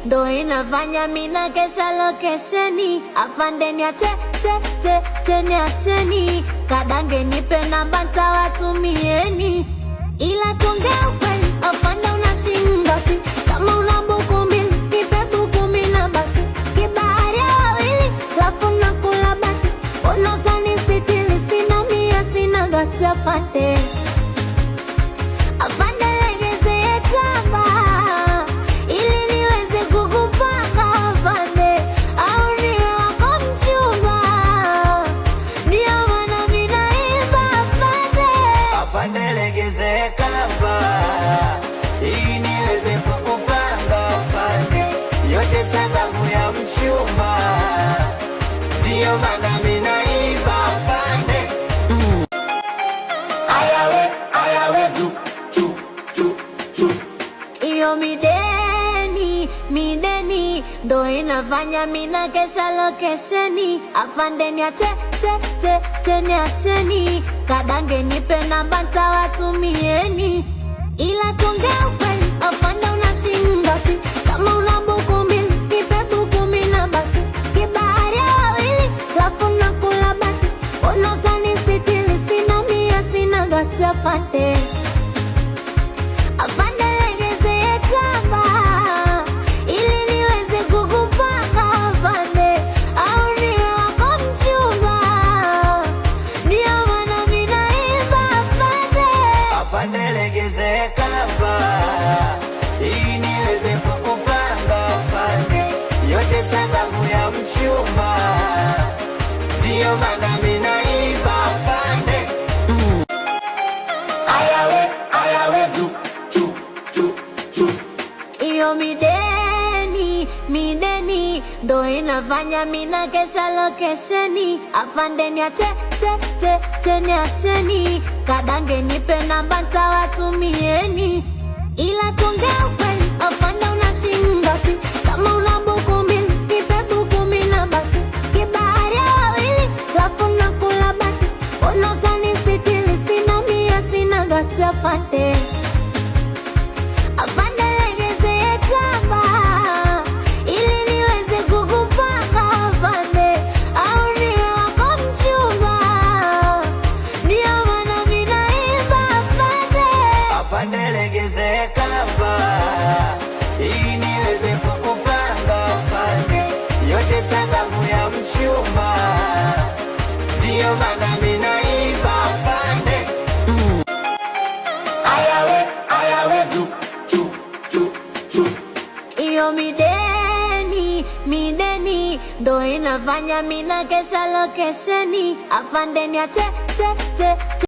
ndo inafanya mina kesha lokesheni. Afande niacheni, kadange nipe namba ntawatumieni. Ila tuongea ukweli, afande unashinda pi. Kama una buku mbili, nipe buku mina baki. Kibahari ya wawili, lafu nakula baki. Ona utanisitili, sina mia, sina gacha afande. Afande legezee kamba, ili niweze kukupanga afande. Au niwe wako mchumba, ndio maana minaimba afande. Afande legezee kamba, ili niweze kukupanga afande. Yote sababu ya mchumba, ndio maana minaimba afande. Ayawe zu Iyo mideni, ndo inafanya mina kesha lokesheni. Afande niacheni, kadange nipe namba ntawatumieni. Ila tuongea ukweli, afande unashinda pi. Kama una buku mbili, nipe buku mina baki. Kibahari ya wawili, lafu nakula baki. Ona utanisitili, sina mia, sina gacha afande. Afande legezee kamba, ili niweze kukupanga afande. Au niwe wako mchumba, ndio maana minaimba afande. Afande legezee kamba, ili niweze kukupanga afande. Yote sababu ya mchumba, ndio maana minaimba afande. Ayawe zu Iyo mideni, ndo inafanya mina kesha lokesheni. Afande niacheni, kadange nipe namba ntawatumieni. Ila tuongea ukweli, afande unashinda pi. Kama una buku mbili, nipe buku mina baki. Kibahari ya wawili, lafu nakula baki. Ona utanisitili, sina mia, sina gacha afande. Afande legezee kamba, ili niweze kukupanga afande. Au niwe wako mchumba, ndio maana minaimba afande. Afande legezee kamba, ili niweze kukupanga afande. Yote sababu ya mchumba, ndio maana minaimba afande. Ayawe zu Iyo mideni, ndo inafanya mina kesha lokesheni. Afande niacheni